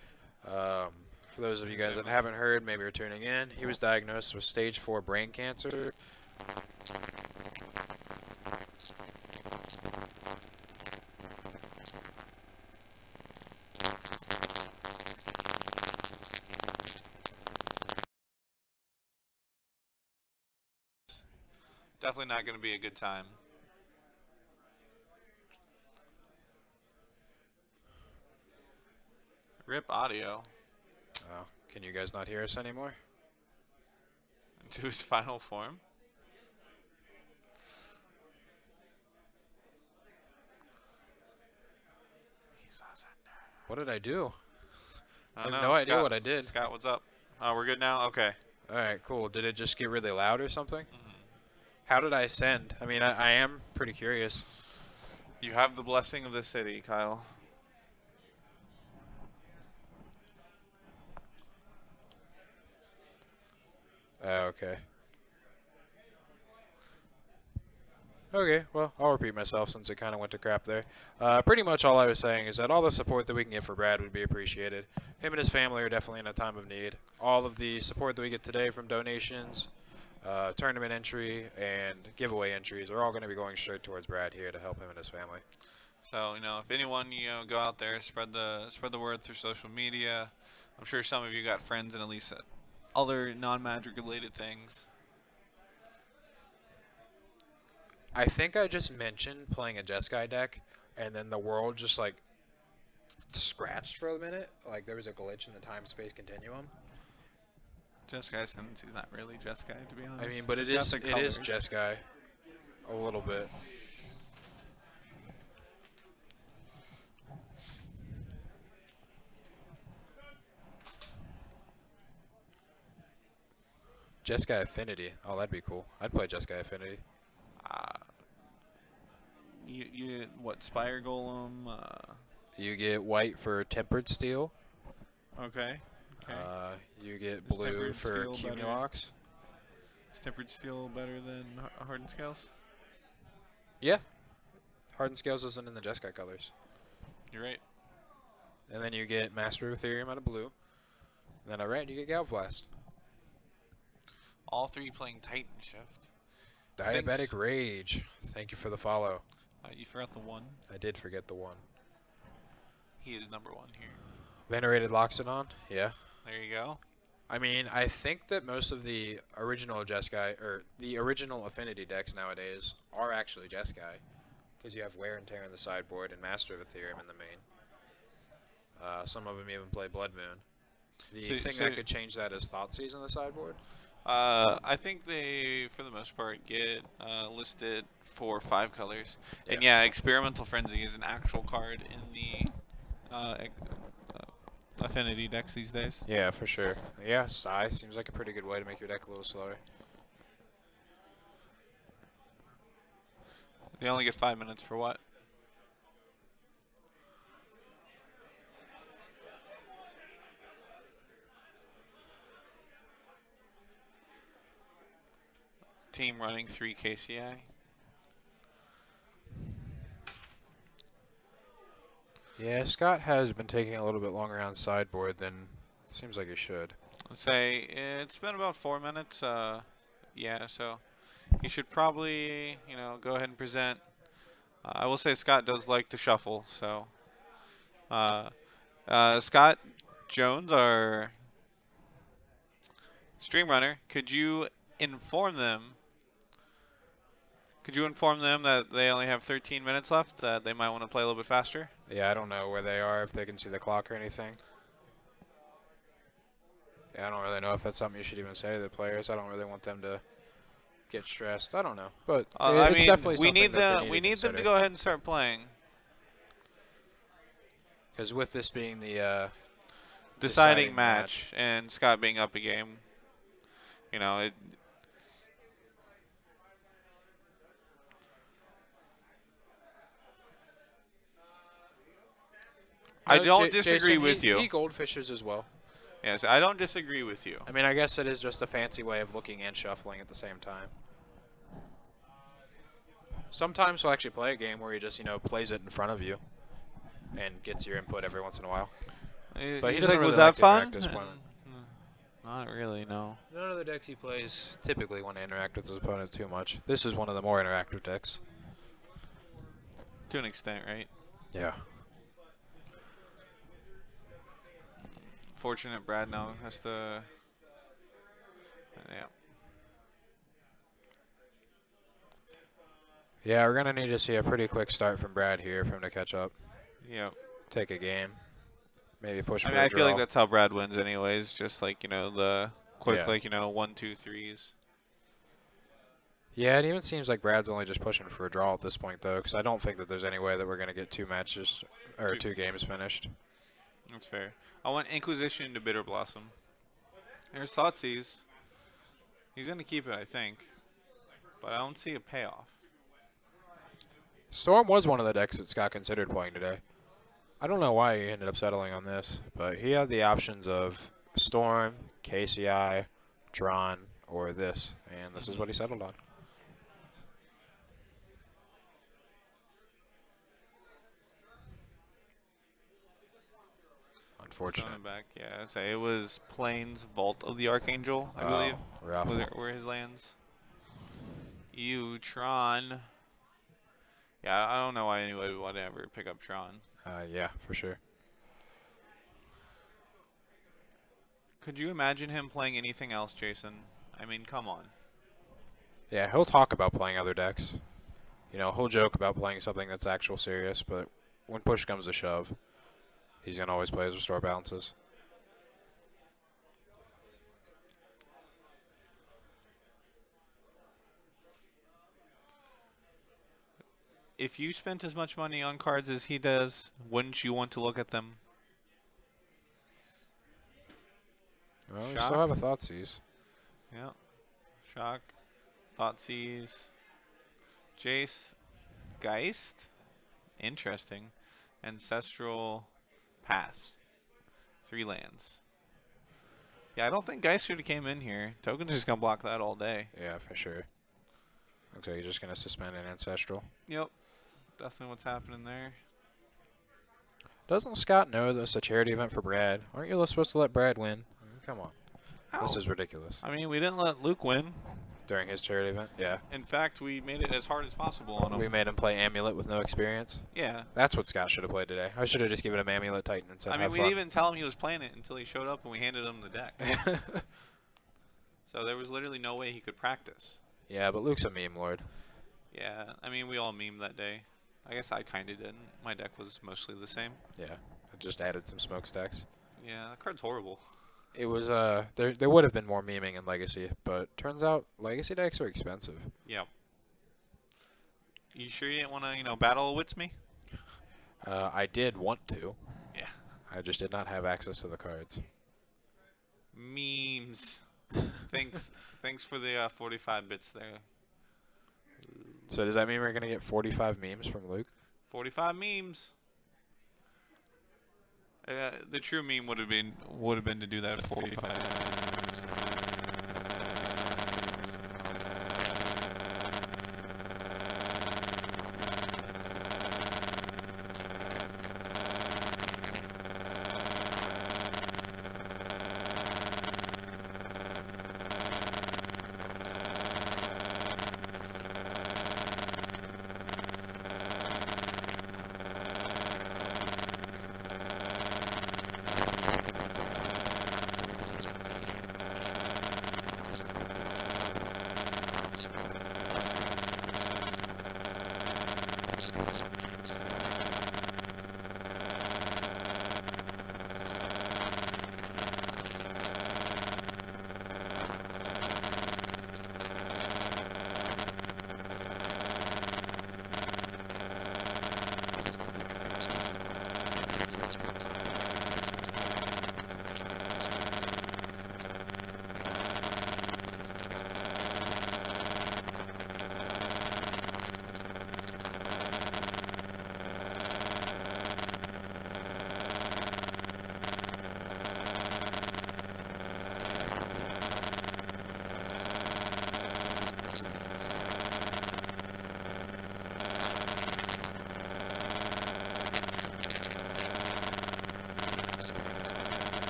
For those of you guys that haven't heard, maybe are tuning in, he was diagnosed with stage 4 brain cancer. Definitely not going to be a good time. Rip audio Oh, can you guys not hear us anymore? into his final form. What did I do? I I have know. no idea Scott, what I did. Scott, what's up? Oh, we're good now? Okay. All right, cool. Did it just get really loud or something? Mhm. How did I send? I mean, I am pretty curious. You have the blessing of the city, Kyle. Okay. Okay, well, I'll repeat myself since it kind of went to crap there. Pretty much all I was saying is that all the support that we can get for Brad would be appreciated. Him and his family are definitely in a time of need. All of the support that we get today from donations, tournament entry, and giveaway entries are all going to be going straight towards Brad here to help him and his family. So, if anyone, go out there, spread the word through social media. I'm sure some of you got friends in at least other non-magic related things. I think I just mentioned playing a Jeskai deck, and then the world just, like, scratched for a minute. Like, there was a glitch in the time-space continuum. Jeskai, since he's not really Jeskai, to be honest. I mean, but it is Jeskai. A little bit. Jeskai Affinity. Oh, that'd be cool. I'd play Jeskai Affinity. What, Spire Golem? You get white for Tempered Steel. Okay. You get Is blue Tempered for Steel better? Cumulox. Is Tempered Steel better than Hardened Scales? Yeah. Hardened Scales isn't in the Jeskai colors. You're right. And then you get Master of Ethereum out of blue. And then a red, you get Galblast. All three playing Titan Shift. Diabetic Rage. Thank you for the follow. You forgot the one. I did forget the one. He is #1 here. Venerated Loxodon. Yeah. There you go. I mean, I think that most of the original Jeskai, or the original Affinity decks nowadays, are actually Jeskai. Because you have Wear and Tear in the sideboard and Master of Ethereum in the main. Some of them even play Blood Moon. The thing that could change that is Thoughtseize in the sideboard. I think they, for the most part, get listed for 5 colors. Yeah. And yeah, Experimental Frenzy is an actual card in the Affinity decks these days. Yeah, for sure. Yeah, Psy seems like a pretty good way to make your deck a little slower. They only get 5 minutes for what? Team running 3 KCI. Yeah, Scott has been taking a little bit longer on sideboard than it seems like he should. Let's say it's been about 4 minutes. Yeah, so he should probably, go ahead and present. I will say Scott does like to shuffle, so Scott Jones, our stream runner, could you inform them that they only have 13 minutes left, that they might want to play a little bit faster? Yeah, I don't know where they are, if they can see the clock or anything. Yeah, I don't really know if that's something you should even say to the players. I don't really want them to get stressed. I don't know, but it's definitely something we need them to go ahead and start playing. Because with this being the deciding match and Scott being up a game, I don't disagree with you. He goldfishes as well. Yes, I don't disagree with you. I mean, I guess it is just a fancy way of looking and shuffling at the same time. Sometimes he'll actually play a game where he just, plays it in front of you and gets your input every once in a while. But he doesn't really like to interact with his opponent. Not really, no. None of the decks he plays typically want to interact with his opponent too much. This is one of the more interactive decks. To an extent, right? Yeah. Fortunate Brad now has to... Yeah. Yeah, we're going to need to see a pretty quick start from Brad here for him to catch up. Yep. Take a game. Maybe push I for mean, a I feel draw. like that's how Brad wins anyways. Just like, the quick, Yeah. 1, 2, 3s. Yeah, it even seems like Brad's only just pushing for a draw at this point, though, because I don't think that there's any way that we're going to get 2 matches or 2 games finished. That's fair. I want Inquisition to Bitter Blossom. There's Thoughtseize. He's going to keep it, I think. But I don't see a payoff. Storm was one of the decks that Scott considered playing today. I don't know why he ended up settling on this, but he had the options of Storm, KCI, Tron, or this, and this is what he settled on. Unfortunate. Back, yeah. So it was Plains Vault of the Archangel, I believe. Rough. Were his lands. Tron. Yeah, I don't know why anybody would ever pick up Tron. Yeah, for sure. Could you imagine him playing anything else, Jason? I mean, come on. Yeah, he'll talk about playing other decks. You know, he'll joke about playing something that's actual serious, but when push comes to shove, he's going to always play his Restore Balances. If you spent as much money on cards as he does, wouldn't you want to look at them? Well, we Shock. still have a Thoughtseize. Yeah. Shock. Thoughtseize. Jace. Geist. Interesting. Ancestral Paths. 3 lands. Yeah, I don't think Geist should have came in here. Token's just going to block that all day. Yeah, for sure. Okay, you're just going to suspend an Ancestral. Yep. Definitely what's happening there. Doesn't Scott know that it's a charity event for Brad? Aren't you supposed to let Brad win? Come on. Ow. This is ridiculous. I mean, we didn't let Luke win. During his charity event? Yeah. In fact, we made it as hard as possible on him. We made him play Amulet with no experience. Yeah. That's what Scott should have played today. I should have just given him Amulet Titan and said, I mean, have we fun. didn't even tell him he was playing it until he showed up and we handed him the deck. So there was literally no way he could practice. Yeah, but Luke's a meme lord. Yeah, I mean, we all memed that day. I guess I kind of didn't. My deck was mostly the same. Yeah, I just added some smokestacks. Yeah, that card's horrible. It was, there would have been more meming in Legacy, but turns out Legacy decks are expensive. Yeah. You sure you didn't want to, battle wits me? I did want to. Yeah. I just did not have access to the cards. Memes. Thanks for the 45 bits there. So does that mean we're going to get 45 memes from Luke? 45 memes. The true meme would have been to do that at 45.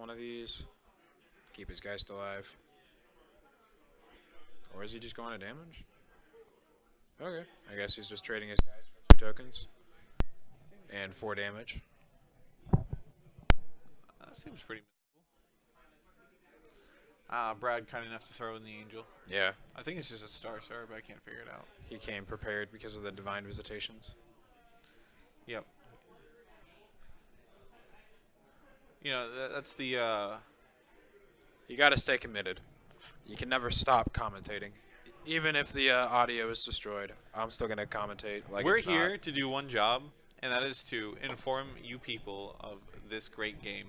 one of these. Keep his guy still alive. Or is he just going to damage? Okay. I guess he's just trading his guys for 2 tokens. And 4 damage. Seems pretty. Brad kind enough to throw in the angel. Yeah. I think it's just a star, but I can't figure it out. He came prepared because of the divine visitations. Yep. You know, that's the. You got to stay committed. You can never stop commentating. Even if the audio is destroyed, I'm still going to commentate like We're it's here not. to do one job, and that is to inform you people of this great game.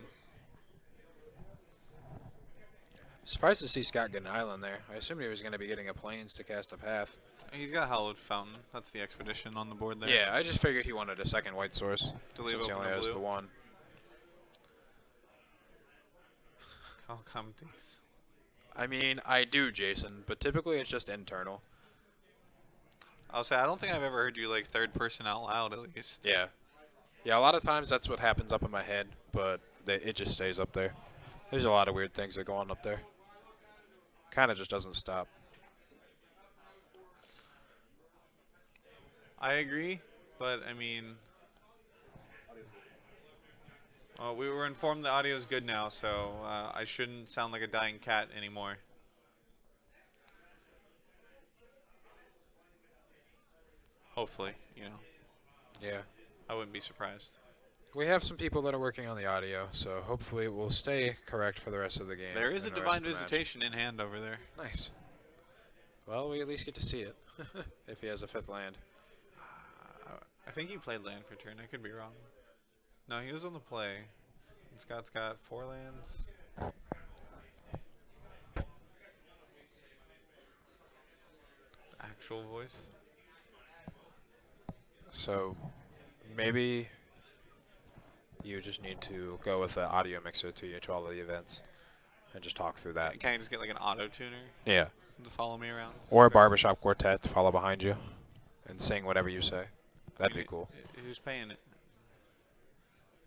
Surprised to see Scott get an island there. I assumed he was going to be getting a plains to cast a path. He's got Hallowed Fountain. That's the expedition on the board there. Yeah, I just figured he wanted a second white source. To leave Since he open only a has blue. the one. I'll commentate. I mean, I do, Jason, but typically it's just internal. I'll say I don't think I've ever heard you like third person out loud at least. Yeah. Yeah, a lot of times that's what happens up in my head, but it just stays up there. There's a lot of weird things that go on up there. Kind of just doesn't stop. I agree, but I mean, we were informed the audio is good now, so I shouldn't sound like a dying cat anymore. Hopefully, you know. Yeah. I wouldn't be surprised. We have some people that are working on the audio, so hopefully it will stay correct for the rest of the game. There is a and the rest divine of the match. visitation in hand over there. Nice. Well, we at least get to see it, if he has a 5th land. I think he played land for turn. I could be wrong. No, he was on the play. And Scott's got 4 lands. Actual voice. So, maybe you just need to go with the audio mixer to all of the events and just talk through that. Can I just get like an auto tuner Yeah. to follow me around? Or a barbershop quartet to follow behind you and sing whatever you say. That'd be cool. Who's paying it?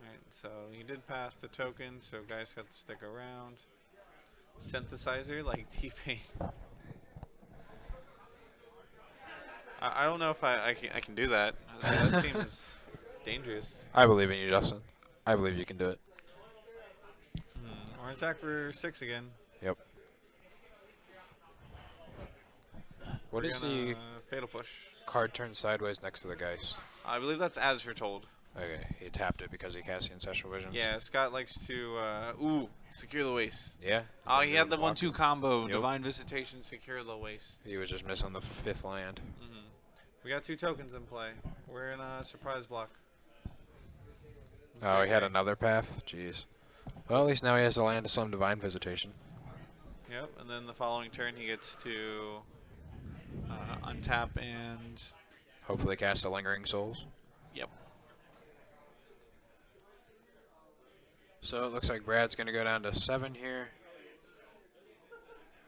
Alright, so you did pass the token, so guys have to stick around. Synthesizer like T-Pain. I don't know if I can do that. So that seems dangerous. I believe in you, Justin. I believe you can do it. Or attack for 6 again. Yep. What is the fatal push? card turned sideways next to the Geist? I believe that's as foretold. Okay, he tapped it because he cast the Ancestral Visions. Yeah, Scott likes to secure the waist. Yeah. Oh, he had the 1-2 combo. Yep. Divine Visitation, secure the waist. He was just missing the 5th land. We got 2 tokens in play. We're in a surprise block. Oh, he had another path? Jeez. Well, at least now he has to land to some Divine Visitation. Yep, and then the following turn he gets to untap and... Hopefully cast a Lingering Souls. Yep. So it looks like Brad's going to go down to 7 here.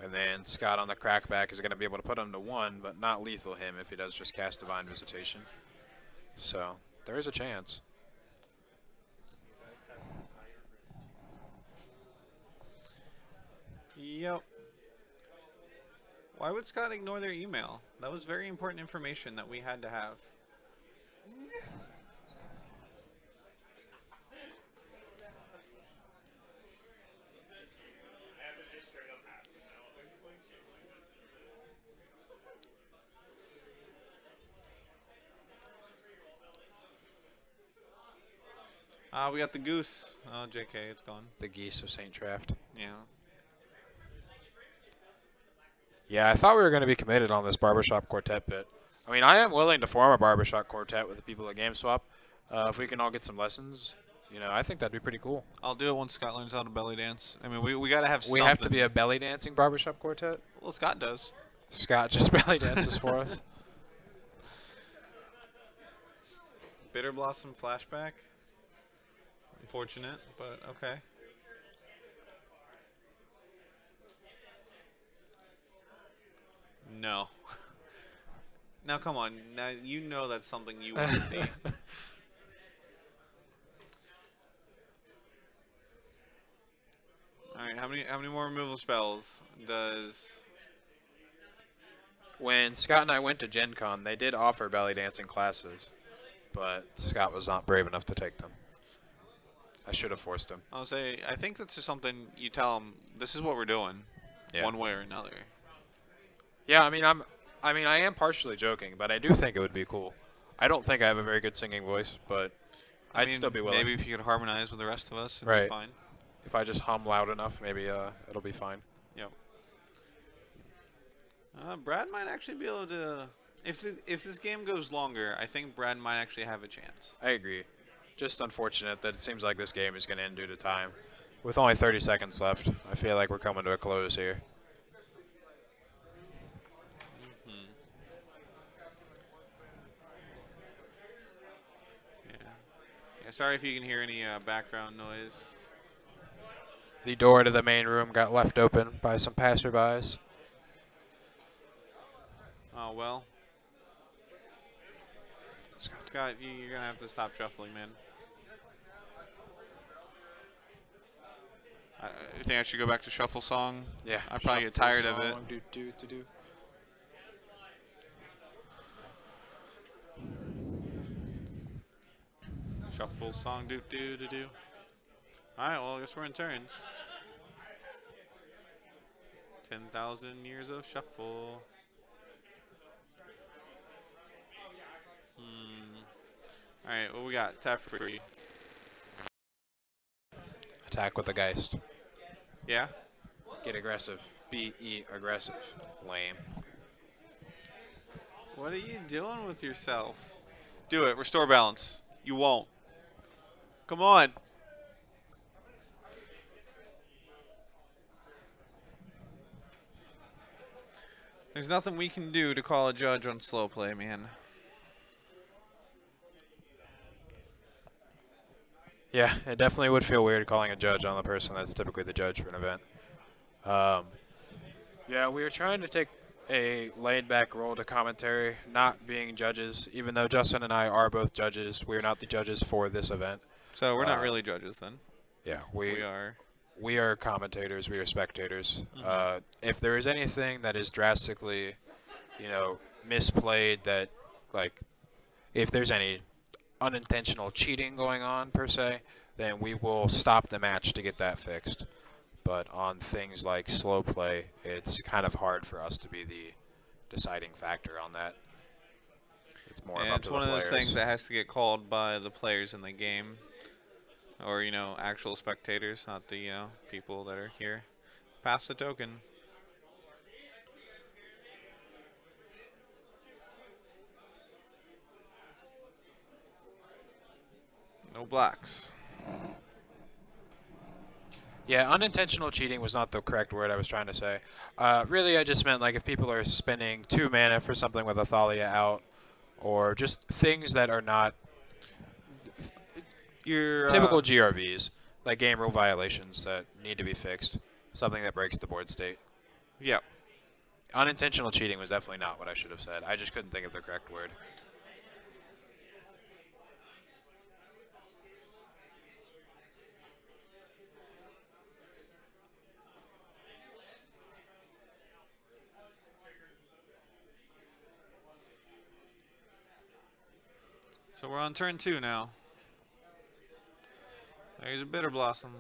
And then Scott on the crackback is going to be able to put him to 1, but not lethal him if he does just cast Divine Visitation. So there is a chance. Yep. Why would Scott ignore their email? That was very important information that we had to have. We got the goose. Oh, JK, it's gone. The Geese of St. Traft. Yeah. Yeah, I thought we were going to be committed on this barbershop quartet bit. I mean, I am willing to form a barbershop quartet with the people at GameSwap. If we can all get some lessons, you know, I think that'd be pretty cool. I'll do it once Scott learns how to belly dance. I mean, we got to have We something. have to be a belly dancing barbershop quartet? Well, Scott does. Scott just belly dances for us. Bitter Blossom flashback. Unfortunate, but okay. No. Now, come on. Now, you know that's something you want to see. many more removal spells does? When Scott and I went to Gen Con, they did offer belly dancing classes, but Scott was not brave enough to take them. I should have forced him. I'll say I think that's just something you tell them. This is what we're doing, one way or another. Yeah, I am partially joking, but I do think it would be cool. I don't think I have a very good singing voice, but I'd still be willing. Maybe if you could harmonize with the rest of us, it'd be fine. If I just hum loud enough, maybe it'll be fine. Yep. Brad might actually be able to. If this game goes longer, I think Brad might actually have a chance. I agree. Just unfortunate that it seems like this game is going to end due to time. With only 30 seconds left, I feel like we're coming to a close here. Yeah, sorry if you can hear any background noise. The door to the main room got left open by some passerbys. Oh, well. Scott, you're going to have to stop shuffling, man. You think I should go back to shuffle song? Yeah. I'd probably get tired of it. Do. Shuffle song, do. Alright, well, I guess we're in turns. 10,000 years of shuffle. Alright, what we got? Tap free. Attack with the Geist. Yeah? Get aggressive. B-E aggressive. Lame. What are you doing with yourself? Do it. Restore balance. You won't. Come on. There's nothing we can do to call a judge on slow play, man. Yeah, it definitely would feel weird calling a judge on the person that's typically the judge for an event. Yeah, we were trying to take a laid-back role to commentary, not being judges. Even though Justin and I are both judges, we are not the judges for this event. So we're not really judges then? Yeah, we are. We are commentators. We are spectators. If there is anything that is drastically, misplayed, that, if there's any unintentional cheating going on, per se, then we will stop the match to get that fixed. But on things like slow play, it's kind of hard for us to be the deciding factor on that. It's more up to the players. It's one of those things that has to get called by the players in the game. Or, actual spectators, not the, people that are here. Pass the token. No blacks. Yeah, unintentional cheating was not the correct word I was trying to say. Really, I just meant, if people are spending 2 mana for something with Athalia out, or just things that are not your typical GRVs, like game rule violations that need to be fixed, something that breaks the board state. Yeah. Unintentional cheating was definitely not what I should have said. I just couldn't think of the correct word. So we're on turn 2 now. There's a Bitter Blossom.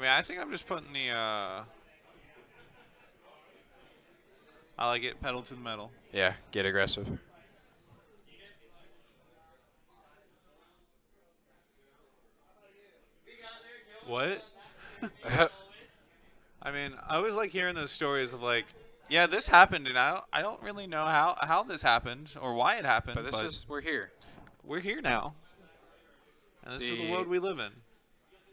I think I'm just putting the, I like it, pedal to the metal. Yeah, get aggressive. What? I always like hearing those stories of yeah, this happened, and I don't really know how this happened or why it happened. But we're here. We're here now, and this is the world we live in.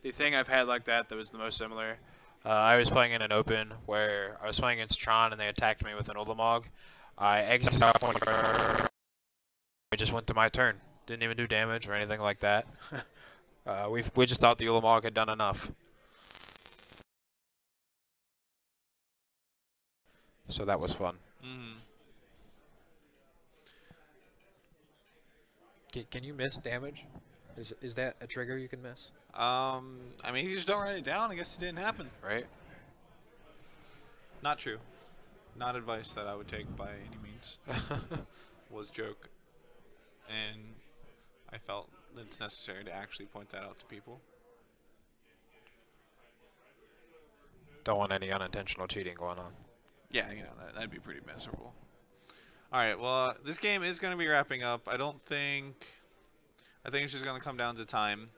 The thing I've had like that was the most similar. I was playing in an open where I was playing against Tron, and they attacked me with an Ulamog. I exited out. I just went to my turn. Didn't even do damage or anything like that. We just thought the Ulamog had done enough. So that was fun. Mm-hmm. Can you miss damage? Is that a trigger you can miss? I mean, you just don't write it down. I guess it didn't happen. Right? Not true. Not advice that I would take by any means. Was joke. And I felt that it's necessary to actually point that out to people. Don't want any unintentional cheating going on. Yeah, that'd be pretty miserable. All right, well, this game is going to be wrapping up. I think it's just going to come down to time.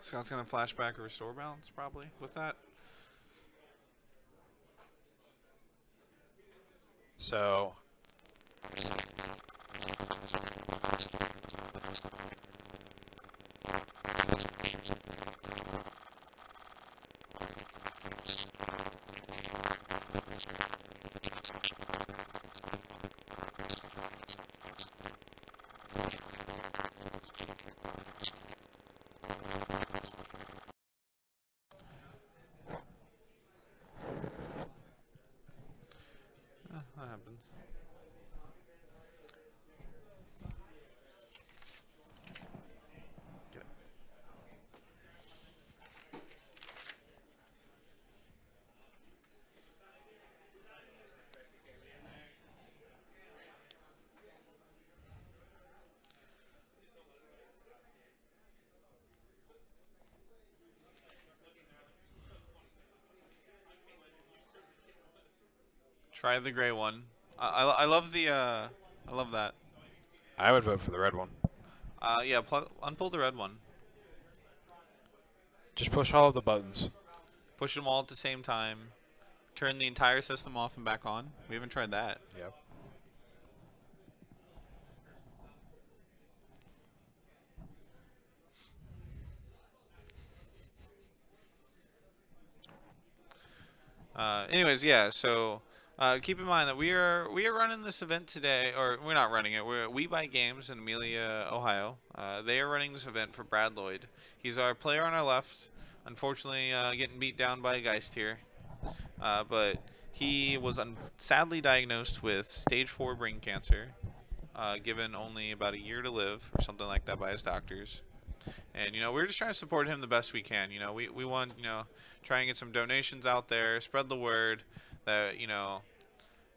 Scott's going to flashback or restore balance probably with that. So That happens. Get it. Try the gray one. I love the I love that. I would vote for the red one. Yeah, unpull the red one. Just push all of the buttons. Push them all at the same time. Turn the entire system off and back on. We haven't tried that. Yep. Anyways, yeah. So keep in mind that we are running this event today, or we're not running it. We Buy Games in Amelia, Ohio. They are running this event for Brad Lloyd. He's our player on our left. Unfortunately, getting beat down by a Geist here, but he was sadly diagnosed with stage 4 brain cancer, given only about a year to live or something like that by his doctors. And we're just trying to support him the best we can. We want try and get some donations out there, spread the word that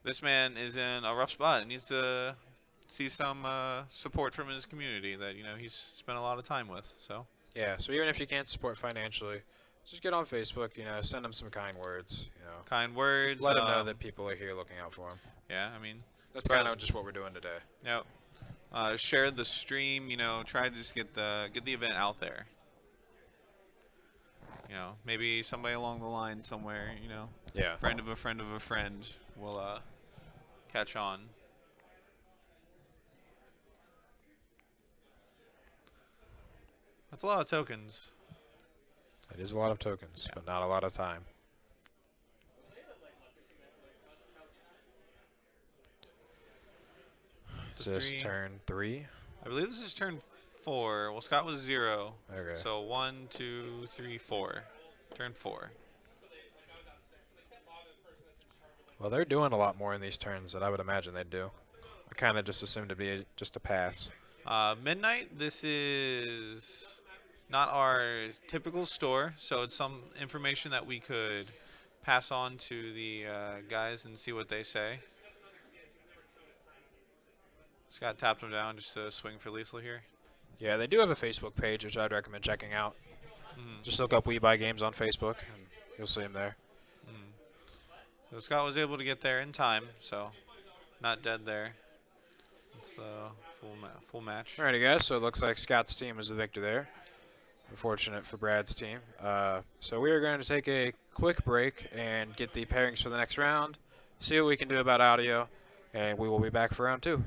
this man is in a rough spot and needs to see some support from his community that he's spent a lot of time with. So Yeah, so even if you can't support financially, just get on Facebook, send them some kind words, kind words. Let them know that people are here looking out for them. Yeah, I mean That's kind of just what we're doing today. Yep. Share the stream. Try to just get the event out there. Maybe somebody along the line somewhere. Yeah. Friend of a friend of a friend will catch on. That's a lot of tokens. It is a lot of tokens, but not a lot of time. Is this turn 3? I believe this is turn 4. Well, Scott was 0. Okay. So 1, 2, 3, 4. Turn 4. Well, they're doing a lot more in these turns than I would imagine they'd do. I kind of just assumed to be just a pass. Midnight, this is not our typical store, so it's some information that we could pass on to the guys and see what they say. Scott tapped him down just to swing for lethal here. Yeah, they do have a Facebook page, which I'd recommend checking out. Just look up We Buy Games on Facebook, and you'll see them there. So Scott was able to get there in time, so not dead there. It's the full match. Alrighty, guys, so it looks like Scott's team is the victor there. Unfortunate for Brad's team. So we are going to take a quick break and get the pairings for the next round, see what we can do about audio, and we will be back for round 2.